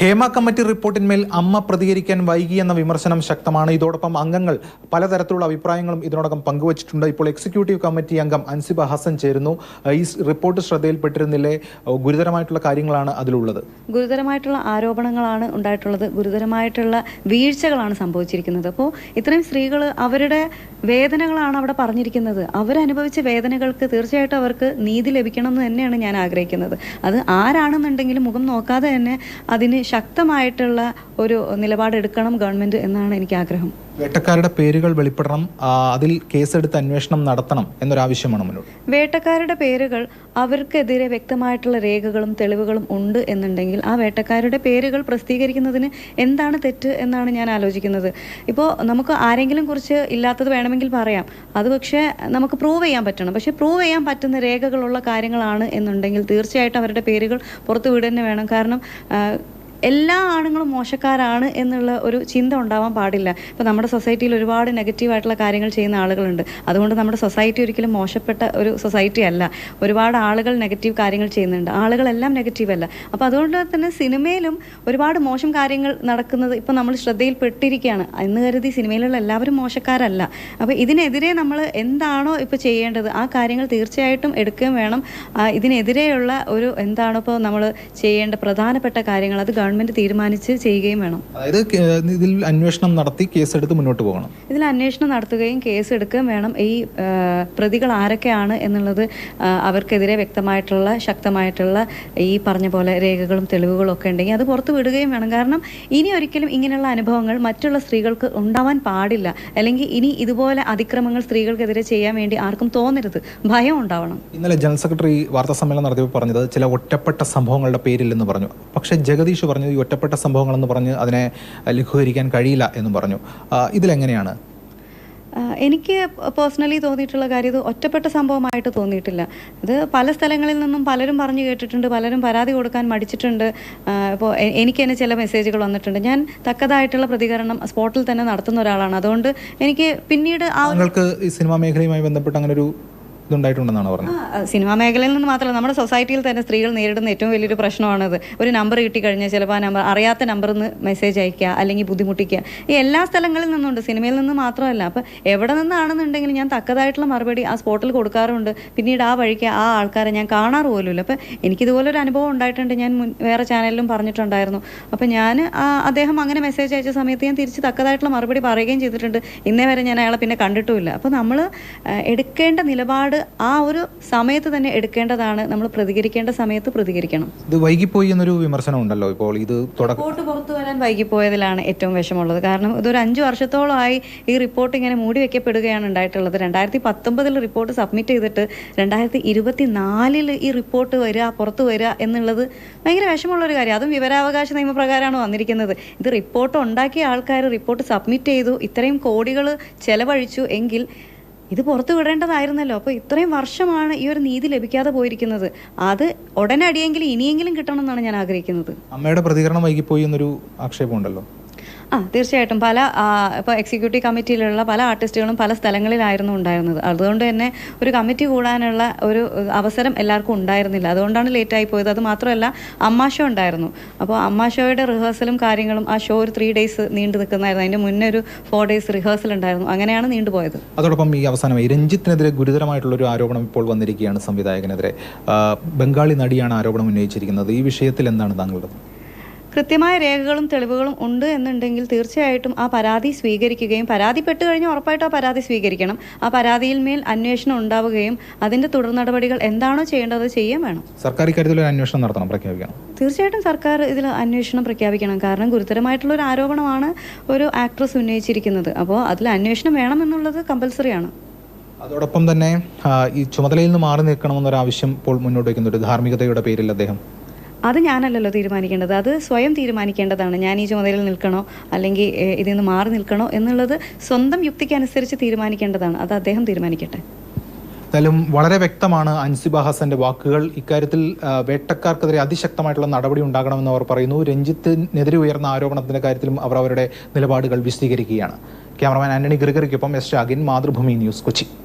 Hema committee റിപ്പോർട്ടിന്മേൽ അമ്മ പ്രതികരിക്കാൻ വൈകിയെന്ന വിമർശനം ശക്തമാണ്. ഇതോടൊപ്പം അംഗങ്ങൾ പലതരത്തിലുള്ള അഭിപ്രായങ്ങളും ഇതിനോടകം പങ്കുവച്ചിട്ടുണ്ട്. ഇപ്പോൾ എക്സിക്യൂട്ടീവ് കമ്മിറ്റി അംഗം അൻസിബ ഹസൻ ചേരുന്നു. ഈ റിപ്പോർട്ട് ശ്രദ്ധയിൽപ്പെട്ടിരുന്നില്ലേ? ഗുരുതരമായിട്ടുള്ള കാര്യങ്ങളാണ് അതിലുള്ളത്. ഗുരുതരമായിട്ടുള്ള ആരോപണങ്ങളാണ് ഉണ്ടായിട്ടുള്ളത്. ഗുരുതരമായിട്ടുള്ള വീഴ്ചകളാണ് സംഭവിച്ചിരിക്കുന്നത്. അപ്പോൾ ഇത്രയും സ്ത്രീകൾ അവരുടെ വേദനകളാണ് അവിടെ പറഞ്ഞിരിക്കുന്നത്. അവരനുഭവിച്ച വേദനകൾക്ക് തീർച്ചയായിട്ടും അവർക്ക് നീതി ലഭിക്കണം എന്ന് തന്നെയാണ് ഞാൻ ആഗ്രഹിക്കുന്നത്. അത് ആരാണെന്നുണ്ടെങ്കിലും മുഖം നോക്കാതെ തന്നെ അതിന് ശക്തമായിട്ടുള്ള ഒരു നിലപാടെടുക്കണം ഗവൺമെന്റ് എന്നാണ് എനിക്ക് ആഗ്രഹം. വേട്ടക്കാരുടെ പേരുകൾ വെളിപ്പെടണം, അതിൽ കേസെടുത്ത് അന്വേഷണം നടത്തണം എന്നൊരാവശ്യമാണ് മുന്നോട്ട്. വേട്ടക്കാരുടെ പേരുകൾ അവർക്കെതിരെ വ്യക്തമായിട്ടുള്ള രേഖകളും തെളിവുകളും ഉണ്ട് എന്നുണ്ടെങ്കിൽ ആ വേട്ടക്കാരുടെ പേരുകൾ പ്രസിദ്ധീകരിക്കുന്നതിന് എന്താണ് തെറ്റ് എന്നാണ് ഞാൻ ആലോചിക്കുന്നത്. ഇപ്പോൾ നമുക്ക് ആരെങ്കിലും കുറിച്ച് ഇല്ലാത്തത് വേണമെങ്കിൽ പറയാം, അത് പക്ഷേ നമുക്ക് പ്രൂവ് ചെയ്യാൻ പറ്റണം. പക്ഷേ പ്രൂവ് ചെയ്യാൻ പറ്റുന്ന രേഖകളുള്ള കാര്യങ്ങളാണ് എന്നുണ്ടെങ്കിൽ തീർച്ചയായിട്ടും അവരുടെ പേരുകൾ പുറത്തു വിടുക തന്നെ വേണം. കാരണം എല്ലാ ആണുങ്ങളും മോശക്കാരാണ് എന്നുള്ള ഒരു ചിന്ത ഉണ്ടാവാൻ പാടില്ല. ഇപ്പോൾ നമ്മുടെ സൊസൈറ്റിയിൽ ഒരുപാട് നെഗറ്റീവായിട്ടുള്ള കാര്യങ്ങൾ ചെയ്യുന്ന ആളുകളുണ്ട്. അതുകൊണ്ട് നമ്മുടെ സൊസൈറ്റി ഒരിക്കലും മോശപ്പെട്ട ഒരു സൊസൈറ്റി അല്ല. ഒരുപാട് ആളുകൾ നെഗറ്റീവ് കാര്യങ്ങൾ ചെയ്യുന്നുണ്ട്, ആളുകളെല്ലാം നെഗറ്റീവ് അല്ല. അപ്പോൾ അതുകൊണ്ട് തന്നെ സിനിമയിലും ഒരുപാട് മോശം കാര്യങ്ങൾ നടക്കുന്നത് ഇപ്പോൾ നമ്മൾ ശ്രദ്ധയിൽപ്പെട്ടിരിക്കുകയാണ് എന്ന് കരുതി സിനിമയിലുള്ള എല്ലാവരും മോശക്കാരല്ല. അപ്പോൾ ഇതിനെതിരെ നമ്മൾ എന്താണോ ഇപ്പോൾ ചെയ്യേണ്ടത് ആ കാര്യങ്ങൾ തീർച്ചയായിട്ടും എടുക്കുകയും വേണം. ഇതിനെതിരെയുള്ള ഒരു എന്താണോ ഇപ്പോൾ നമ്മൾ ചെയ്യേണ്ട പ്രധാനപ്പെട്ട കാര്യങ്ങൾ അത് ഗവൺമെന്റ് തീരുമാനിച്ച് ചെയ്യുകയും വേണം. അതായത് ഇതിൽ അന്വേഷണം നടത്തി കേസെടുത്ത് മുന്നോട്ട് പോകണം. ഇതിൽ അന്വേഷണം നടത്തുകയും കേസ് എടുക്കുകയും വേണം. ഈ പ്രതികൾ ആരൊക്കെയാണ് എന്നുള്ളത് അവർക്കെതിരെ വ്യക്തമായിട്ടുള്ള ശക്തമായിട്ടുള്ള ഈ പറഞ്ഞ പോലെ രേഖകളും തെളിവുകളും ഒക്കെ ഉണ്ടെങ്കിൽ അത് പുറത്തു വിടുകയും വേണം. കാരണം ഇനി ഒരിക്കലും ഇങ്ങനെയുള്ള അനുഭവങ്ങൾ മറ്റുള്ള സ്ത്രീകൾക്ക് ഉണ്ടാവാൻ പാടില്ല. അല്ലെങ്കിൽ ഇനി ഇതുപോലെ അതിക്രമങ്ങൾ സ്ത്രീകൾക്കെതിരെ ചെയ്യാൻ വേണ്ടി ആർക്കും തോന്നരുത്, ഭയം ഉണ്ടാവണം. ഇന്നലെ ജനറൽ സെക്രട്ടറി വാർത്താ സമ്മേളനം നടത്തിയപ്പോൾ പറഞ്ഞത് ചില ഒറ്റപ്പെട്ട സംഭവങ്ങളുടെ പേരില്ലെന്ന് പറഞ്ഞു. പക്ഷേ ജഗദീഷ് പറഞ്ഞു ഈ ഒറ്റപ്പെട്ട സംഭവങ്ങളെന്ന് പറഞ്ഞ് അതിനെ ലഘൂകരിക്കാൻ കഴിയില്ല എന്നും പറഞ്ഞു. ഇതിലെങ്ങനെയാണ്? എനിക്ക് പേഴ്സണലി തോന്നിയിട്ടുള്ള കാര്യം ഇത് ഒറ്റപ്പെട്ട സംഭവമായിട്ട് തോന്നിയിട്ടില്ല. ഇത് പല സ്ഥലങ്ങളിൽ നിന്നും പലരും പറഞ്ഞു കേട്ടിട്ടുണ്ട്, പലരും പരാതി കൊടുക്കാൻ മടിച്ചിട്ടുണ്ട്. ഇപ്പോൾ എനിക്ക് തന്നെ ചില മെസ്സേജുകൾ വന്നിട്ടുണ്ട്. ഞാൻ തക്കതായിട്ടുള്ള പ്രതികരണം സ്പോട്ടിൽ തന്നെ നടത്തുന്ന ഒരാളാണ്. അതുകൊണ്ട് എനിക്ക് പിന്നീട് ഈ സിനിമാ മേഖലയുമായി ബന്ധപ്പെട്ട് അങ്ങനെ ഒരു ഇതുണ്ടായിട്ടുണ്ടെന്നാണ് പറഞ്ഞത്. സിനിമാ മേഖലയിൽ നിന്ന് മാത്രമല്ല, നമ്മുടെ സൊസൈറ്റിയിൽ തന്നെ സ്ത്രീകൾ നേരിടുന്ന ഏറ്റവും വലിയൊരു പ്രശ്നമാണത്. ഒരു നമ്പർ കിട്ടിക്കഴിഞ്ഞാൽ ചിലപ്പോൾ ആ നമ്പർ അറിയാത്ത നമ്പറിൽ നിന്ന് മെസ്സേജ് അയക്കുക അല്ലെങ്കിൽ ബുദ്ധിമുട്ടിക്കുക. ഈ എല്ലാ സ്ഥലങ്ങളിൽ നിന്നുണ്ട്, സിനിമയിൽ നിന്ന് മാത്രമല്ല. അപ്പം എവിടെ നിന്നാണെന്നുണ്ടെങ്കിലും ഞാൻ തക്കതായിട്ടുള്ള മറുപടി ആ സ്പോട്ടിൽ കൊടുക്കാറുണ്ട്. പിന്നീട് ആ വഴിക്ക് ആ ആൾക്കാരെ ഞാൻ കാണാറ് പോലുമില്ല. അപ്പം എനിക്കിതുപോലൊരു അനുഭവം ഉണ്ടായിട്ടുണ്ട്. ഞാൻ വേറെ ചാനലിലും പറഞ്ഞിട്ടുണ്ടായിരുന്നു. അപ്പം ഞാൻ അദ്ദേഹം അങ്ങനെ മെസ്സേജ് അയച്ച സമയത്ത് ഞാൻ തിരിച്ച് തക്കതായിട്ടുള്ള മറുപടി പറയുകയും ചെയ്തിട്ടുണ്ട്. ഇന്നേ വരെ ഞാൻ അയാളെ പിന്നെ കണ്ടിട്ടുമില്ല. അപ്പോൾ നമ്മൾ എടുക്കേണ്ട നിലപാട് ആ ഒരു സമയത്ത് തന്നെ എടുക്കേണ്ടതാണ്. നമ്മൾ പ്രതികരിക്കേണ്ട സമയത്ത് പ്രതികരിക്കണം. ഇത് വൈകിപ്പോയി എന്നൊരു വിമർശനം ഉണ്ടല്ലോ. ഇപ്പോൾ ഇത് റിപ്പോർട്ട് പുറത്തു വരാൻ വൈകിപ്പോയതിലാണ് ഏറ്റവും വിഷമമുള്ളത്. കാരണം ഇതൊരു 5 വർഷത്തോളമായി ഈ റിപ്പോർട്ട് ഇങ്ങനെ മൂടി വെക്കപ്പെടുകയാണ് ഉണ്ടായിട്ടുള്ളത്. 2019 റിപ്പോർട്ട് സബ്മിറ്റ് ചെയ്തിട്ട് 2024 ഈ റിപ്പോർട്ട് പുറത്തു വരിക എന്നുള്ളത് ഭയങ്കര വിഷമമുള്ളൊരു കാര്യം. അതും വിവരാവകാശ നിയമപ്രകാരമാണ് വന്നിരിക്കുന്നത്. ഇത് റിപ്പോർട്ട് ഉണ്ടാക്കിയ ആൾക്കാർ റിപ്പോർട്ട് സബ്മിറ്റ് ചെയ്തു, ഇത്രയും കോടികൾ ചെലവഴിച്ചു എങ്കിൽ ഇത് പുറത്തു വിടേണ്ടതായിരുന്നല്ലോ. അപ്പോൾ ഇത്രയും വർഷമാണ് ഈ ഒരു നീതി ലഭിക്കാതെ പോയിരിക്കുന്നത്. അത് ഉടനടിയെങ്കിലും ഇനിയെങ്കിലും കിട്ടണം എന്നാണ് ഞാൻ ആഗ്രഹിക്കുന്നത്. അമ്മയുടെ പ്രതികരണം വൈകിപ്പോയി എന്നൊരു ആക്ഷേപമുണ്ടല്ലോ. തീർച്ചയായിട്ടും ഇപ്പോൾ എക്സിക്യൂട്ടീവ് കമ്മിറ്റിയിലുള്ള പല ആർട്ടിസ്റ്റുകളും പല സ്ഥലങ്ങളിലായിരുന്നു ഉണ്ടായിരുന്നത്. അതുകൊണ്ട് തന്നെ ഒരു കമ്മിറ്റി കൂടാനുള്ള ഒരു അവസരം എല്ലാവർക്കും ഉണ്ടായിരുന്നില്ല. അതുകൊണ്ടാണ് ലേറ്റായി പോയത്. അത് മാത്രമല്ല, അമ്മ ഷോ ഉണ്ടായിരുന്നു. അപ്പോൾ അമ്മ ഷോയുടെ റിഹേഴ്സലും കാര്യങ്ങളും ആ ഷോ ഒരു 3 days നീണ്ടു നിൽക്കുന്നതായിരുന്നു. അതിൻ്റെ മുന്നേ ഒരു 4 days റിഹേഴ്സൽ ഉണ്ടായിരുന്നു. അങ്ങനെയാണ് നീണ്ടുപോയത്. അതോടൊപ്പം ഈ അവസാനമായി രഞ്ജിത്തിനെതിരെ ഗുരുതരമായിട്ടുള്ളൊരു ആരോപണം ഇപ്പോൾ വന്നിരിക്കുകയാണ്. സംവിധായകനെതിരെ ബംഗാളി നടിയാണ് ആരോപണം ഉന്നയിച്ചിരിക്കുന്നത്. ഈ വിഷയത്തിൽ എന്താണ് താങ്കളുടെ? കൃത്യമായ രേഖകളും തെളിവുകളും ഉണ്ട് എന്നുണ്ടെങ്കിൽ തീർച്ചയായിട്ടും ആ പരാതി സ്വീകരിക്കുകയും, പരാതിപ്പെട്ട് കഴിഞ്ഞാൽ ഉറപ്പായിട്ടും ആ പരാതി സ്വീകരിക്കണം. ആ പരാതിയിൽ മേൽ അന്വേഷണം ഉണ്ടാവുകയും അതിന്റെ തുടർ നടപടികൾ എന്താണോ ചെയ്യേണ്ടത് ചെയ്യാൻ വേണം. സർക്കാർ ഇക്കാര്യത്തിൽ ഒരു അന്വേഷണം നടത്തണം, പ്രഖ്യാപിക്കണം. തീർച്ചയായിട്ടും സർക്കാർ ഇതിൽ അന്വേഷണം പ്രഖ്യാപിക്കണം. കാരണം ഗുരുതരമായിട്ടുള്ള ഒരു ആരോപണമാണ് ഒരു ആക്ട്രസ് ഉന്നയിച്ചിരിക്കുന്നത്. അപ്പോൾ അതിൽ അന്വേഷണം വേണം എന്നുള്ളത് കമ്പൽസറിയാണ്. അതോടൊപ്പം തന്നെ ഈ ചുമതലയിൽ നിന്ന് മാറി നിൽക്കണമെന്നൊരാവശ്യം ഇപ്പോൾ മുന്നോട്ട് വയ്ക്കുന്നുണ്ട്. ധാർമ്മികതയുടെ പേരിൽ അദ്ദേഹം അത് ഞാനല്ലല്ലോ തീരുമാനിക്കേണ്ടത്, അത് സ്വയം തീരുമാനിക്കേണ്ടതാണ്. ഞാൻ ഈ ചുമതലയിൽ നിൽക്കണോ അല്ലെങ്കിൽ ഇതിൽ നിന്ന് മാറി നിൽക്കണോ എന്നുള്ളത് സ്വന്തം യുക്തിക്കനുസരിച്ച് തീരുമാനിക്കേണ്ടതാണ്. അത് അദ്ദേഹം തീരുമാനിക്കട്ടെ. എന്തായാലും വളരെ വ്യക്തമാണ് അൻസിബ ഹസന്റെ വാക്കുകൾ. ഇക്കാര്യത്തിൽ വേട്ടക്കാർക്കെതിരെ അതിശക്തമായിട്ടുള്ള നടപടി ഉണ്ടാകണമെന്ന് അവർ പറയുന്നു. രഞ്ജിത്തിനെതിരെ ഉയർന്ന ആരോപണത്തിന്റെ കാര്യത്തിലും അവർ അവരുടെ നിലപാടുകൾ വിശദീകരിക്കുകയാണ്. ക്യാമറമാൻ ആന്റണി ഗ്രിഗറിക്കൊപ്പം എസ് ഷാഗിൻ, മാതൃഭൂമി ന്യൂസ്, കൊച്ചി.